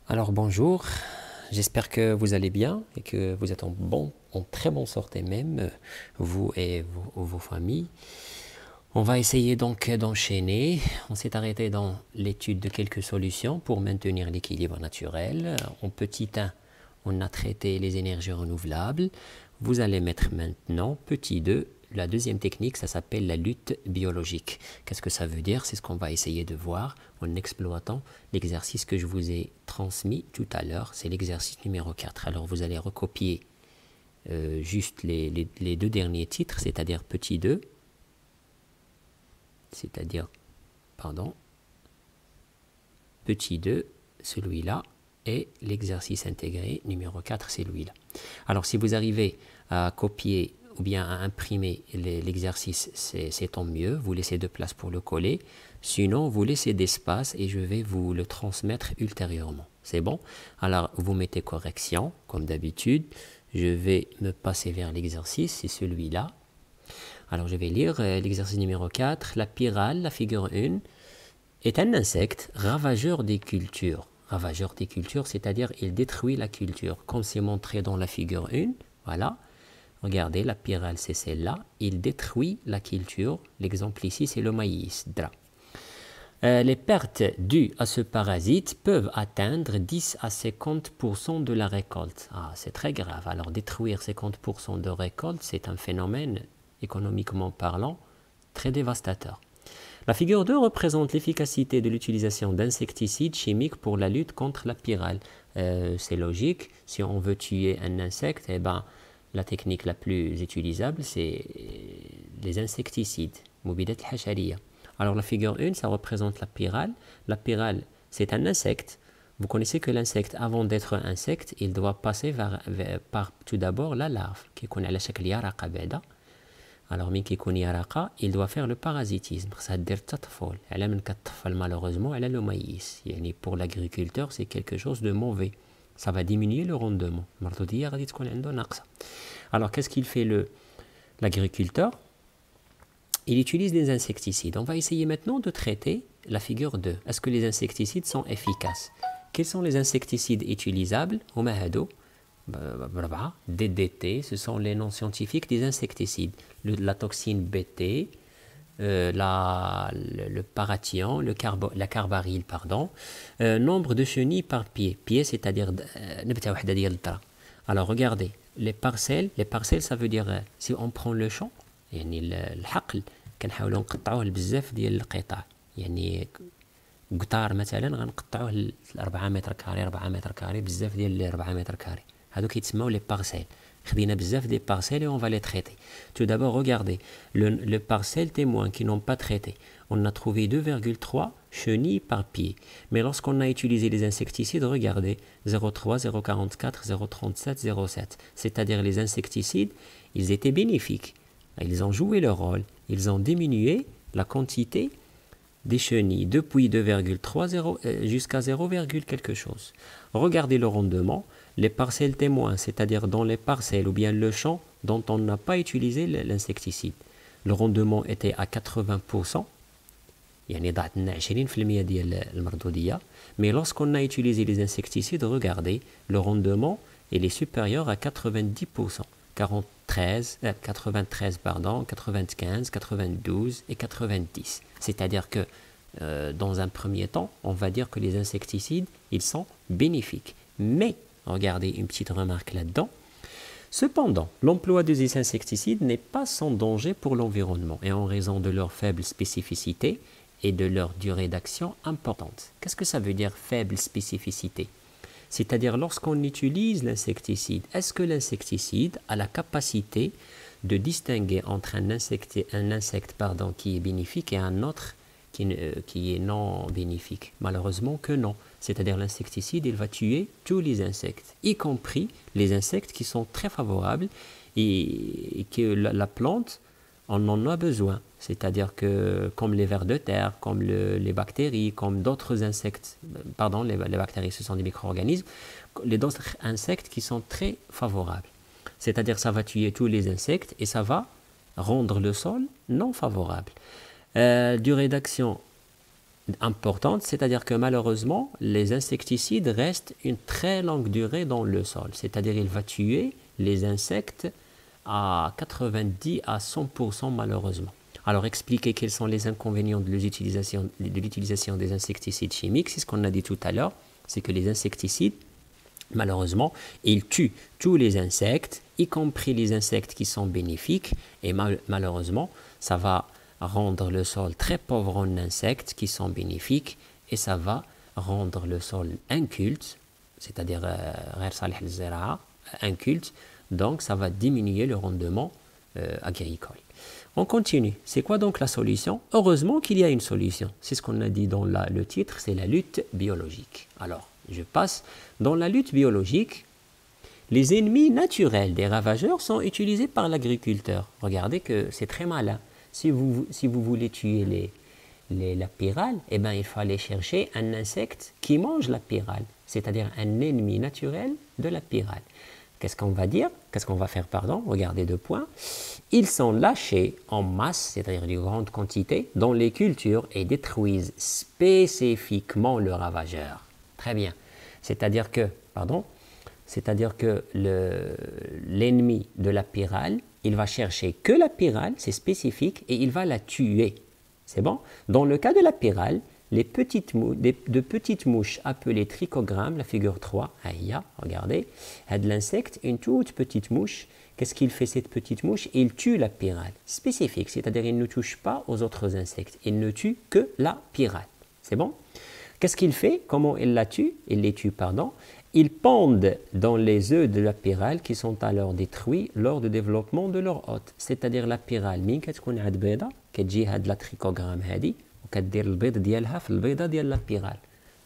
Alors bonjour, j'espère que vous allez bien et que vous êtes en très bonne santé même, vous et vos familles. On va essayer donc d'enchaîner. On s'est arrêté dans l'étude de quelques solutions pour maintenir l'équilibre naturel. En petit 1, on a traité les énergies renouvelables. Vous allez mettre maintenant petit 2. La deuxième technique, ça s'appelle la lutte biologique. Qu'est-ce que ça veut dire? C'est ce qu'on va essayer de voir en exploitant l'exercice que je vous ai transmis tout à l'heure. C'est l'exercice numéro 4. Alors vous allez recopier juste les deux derniers titres, c'est-à-dire petit 2, c'est-à-dire, pardon, petit 2, celui-là, et l'exercice intégré numéro 4, c'est celui-là. Alors si vous arrivez à copier ou bien à imprimer l'exercice, c'est tant mieux, vous laissez de place pour le coller, sinon vous laissez d'espace et je vais vous le transmettre ultérieurement. C'est bon? Alors vous mettez correction, comme d'habitude, je vais me passer vers l'exercice, c'est celui-là. Alors je vais lire l'exercice numéro 4, la pyrale, la figure 1, est un insecte ravageur des cultures. Ravageur des cultures, c'est-à-dire il détruit la culture, comme c'est montré dans la figure 1. Voilà, regardez, la pyrale c'est celle-là, il détruit la culture. L'exemple ici c'est le maïs, dra. Les pertes dues à ce parasite peuvent atteindre 10 à 50% de la récolte. Ah, c'est très grave. Alors détruire 50% de récolte, c'est un phénomène économiquement parlant très dévastateur. La figure 2 représente l'efficacité de l'utilisation d'insecticides chimiques pour la lutte contre la pyrale. C'est logique, si on veut tuer un insecte, eh ben, la technique la plus utilisable, c'est les insecticides, Mubidat hachariya. Alors la figure 1, ça représente la pyrale. La pyrale, c'est un insecte. Vous connaissez que l'insecte, avant d'être un insecte, il doit passer par tout d'abord la larve, qui connaît la shakliya raqabeda. Alors, il doit faire le parasitisme. C'est-à-dire, malheureusement, elle a le maïs. Pour l'agriculteur, c'est quelque chose de mauvais. Ça va diminuer le rendement. Alors, qu'est-ce qu'il fait l'agriculteur? Il utilise des insecticides. On va essayer maintenant de traiter la figure 2. Est-ce que les insecticides sont efficaces? Quels sont les insecticides utilisables? DDT, ce sont les noms scientifiques des insecticides. La toxine BT, le parathion, la carbaryl, pardon. Nombre de chenilles par pied. Pied, c'est-à-dire alors regardez, les parcelles ça veut dire si on prend le champ, الحقل كنحاولوا نقطعوه لبزاف ديال القطع. يعني قطار مثلا غنقطعوه ل 4 متر كاري 4 متر كاري بزاف ديال 4 متر كاري. هادو كيتسموا لي بارسيل. خدينا بزاف دي parcelles et on va les traiter. Tout d'abord, regardez le parcelle témoin qui n'ont pas traité. On a trouvé 2,3 chenilles par pied. Mais lorsqu'on a utilisé les insecticides, regardez 0,3, 0,44, 0,37, 0,7. C'est-à-dire les insecticides, ils étaient bénéfiques. Ils ont joué leur rôle. Ils ont diminué la quantité des chenilles depuis 2,3 jusqu'à 0, quelque chose. Regardez le rendement. Les parcelles témoins, c'est-à-dire dans les parcelles ou bien le champ dont on n'a pas utilisé l'insecticide. Le rendement était à 80%. يعني ضعنا 20% ديال المردودية. Mais lorsqu'on a utilisé les insecticides, regardez, le rendement il est supérieur à 90%. 93, pardon, 95, 92 et 90. C'est-à-dire que dans un premier temps, on va dire que les insecticides, ils sont bénéfiques. Mais, regardez une petite remarque là-dedans. Cependant, l'emploi de ces insecticides n'est pas sans danger pour l'environnement et en raison de leur faible spécificité et de leur durée d'action importante. Qu'est-ce que ça veut dire faible spécificité? C'est-à-dire lorsqu'on utilise l'insecticide, est-ce que l'insecticide a la capacité de distinguer entre un insecte qui est bénéfique et un autre qui est non bénéfique? Malheureusement que non. C'est-à-dire l'insecticide, il va tuer tous les insectes, y compris les insectes qui sont très favorables et que la plante, on en a besoin. C'est-à-dire que comme les vers de terre, comme les bactéries, comme d'autres insectes, pardon, les bactéries ce sont des micro-organismes, les d'autres insectes qui sont très favorables. C'est-à-dire ça va tuer tous les insectes et ça va rendre le sol non favorable. Durée d'action importante, c'est-à-dire que malheureusement, les insecticides restent une très longue durée dans le sol. C'est-à-dire il va tuer les insectes à 90 à 100% malheureusement. Alors expliquer quels sont les inconvénients de l'utilisation des insecticides chimiques, c'est ce qu'on a dit tout à l'heure, c'est que les insecticides, malheureusement, ils tuent tous les insectes, y compris les insectes qui sont bénéfiques, et malheureusement, ça va rendre le sol très pauvre en insectes qui sont bénéfiques, et ça va rendre le sol inculte, c'est-à-dire inculte, donc ça va diminuer le rendement agricole. On continue. C'est quoi donc la solution? Heureusement qu'il y a une solution. C'est ce qu'on a dit dans le titre, c'est la lutte biologique. Alors, je passe. Dans la lutte biologique, les ennemis naturels des ravageurs sont utilisés par l'agriculteur. Regardez que c'est très malin. Si vous voulez tuer la pyrale, eh ben, il faut aller chercher un insecte qui mange la pyrale, c'est-à-dire un ennemi naturel de la pyrale. Qu'est-ce qu'on va dire? Qu'est-ce qu'on va faire, pardon? Regardez deux points. Ils sont lâchés en masse, c'est-à-dire de grande quantité, dans les cultures et détruisent spécifiquement le ravageur. Très bien. C'est-à-dire que l'ennemi de la pyrale, il va chercher que la pyrale, c'est spécifique, et il va la tuer. C'est bon? Dans le cas de la pyrale, de petites mouches appelées trichogrammes, la figure 3, regardez, a de l'insecte, une toute petite mouche. Qu'est-ce qu'il fait cette petite mouche? Il tue la pyrale, spécifique, c'est-à-dire il ne touche pas aux autres insectes, il ne tue que la pyrale. C'est bon? Qu'est-ce qu'il fait? Comment il la tue? Il les tue, pardon. Ils pondent dans les œufs de la pyrale qui sont alors détruits lors du développement de leur hôte. C'est-à-dire la pyrale, min كتكون عاد بيضة كتجي هاد la trichogramme هادي وكدير البيض ديالها في البيضة ديال la pyrale.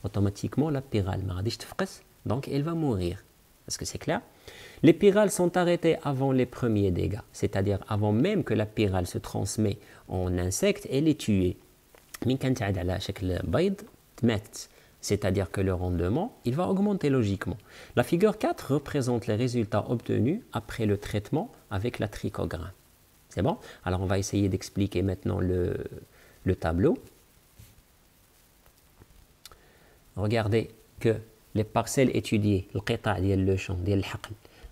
Automatiquement la pyrale ما غاديش تفقس, donc elle va mourir. Est-ce que c'est clair? Les pyrales sont arrêtées avant les premiers dégâts, c'est-à-dire avant même que la pyrale se transmet en insecte, elle est tuée. من كانت عاد على شكل بيض تمات. C'est-à-dire que le rendement, il va augmenter logiquement. La figure 4 représente les résultats obtenus après le traitement avec la trichogramme. C'est bon? Alors on va essayer d'expliquer maintenant le tableau. Regardez que les parcelles étudiées, le champ,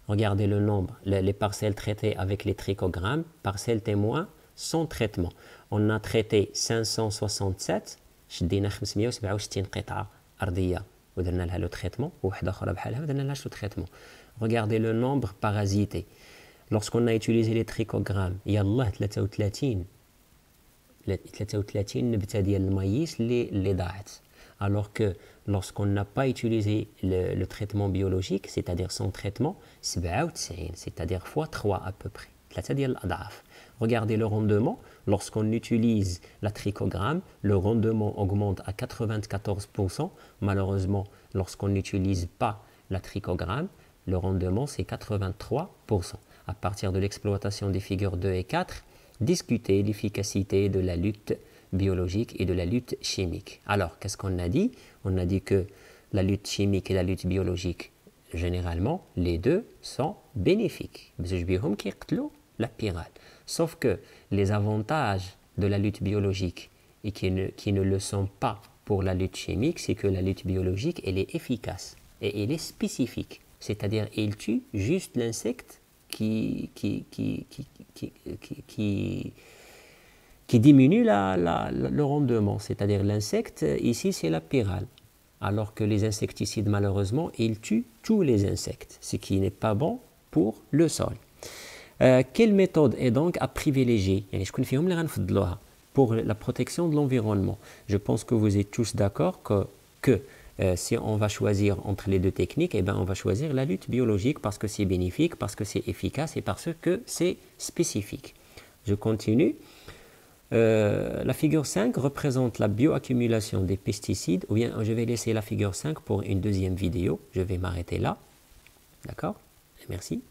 regardez le nombre, les parcelles traitées avec les trichogrammes, parcelles témoins sans traitement. On a traité 567, شدينا 567 قطعة أرضية ودرنا لها لو تريتمون وواحدة أخرى بحالها ما درنالهاش لو تريتمون. Regardez le nombre parasité. Lorsqu'on a utilisé les trichogrammes, يلاه 33 نبتة ديال المايس اللي ضاعت. Alors que lorsqu'on n'a pas utilisé le traitement biologique, c'est-à-dire sans traitement, 97, c'est-à-dire fois 3 à peu près. 3 ديال الأضعاف. Regardez le rendement. Lorsqu'on utilise la trichogramme, le rendement augmente à 94%. Malheureusement, lorsqu'on n'utilise pas la trichogramme, le rendement c'est 83%. À partir de l'exploitation des figures 2 et 4, discuter l'efficacité de la lutte biologique et de la lutte chimique. Alors, qu'est-ce qu'on a dit? On a dit que la lutte chimique et la lutte biologique, généralement, les deux sont bénéfiques. La pyrale. Sauf que les avantages de la lutte biologique et qui ne le sont pas pour la lutte chimique, c'est que la lutte biologique, elle est efficace et elle est spécifique. C'est-à-dire, elle tue juste l'insecte qui diminue le rendement. C'est-à-dire, l'insecte, ici, c'est la pyrale. Alors que les insecticides, malheureusement, ils tuent tous les insectes, ce qui n'est pas bon pour le sol. Quelle méthode est donc à privilégier pour la protection de l'environnement? Je pense que vous êtes tous d'accord que si on va choisir entre les deux techniques, eh ben on va choisir la lutte biologique parce que c'est bénéfique, parce que c'est efficace et parce que c'est spécifique. Je continue. La figure 5 représente la bioaccumulation des pesticides, ou bien je vais laisser la figure 5 pour une deuxième vidéo. Je vais m'arrêter là. D'accord? Merci.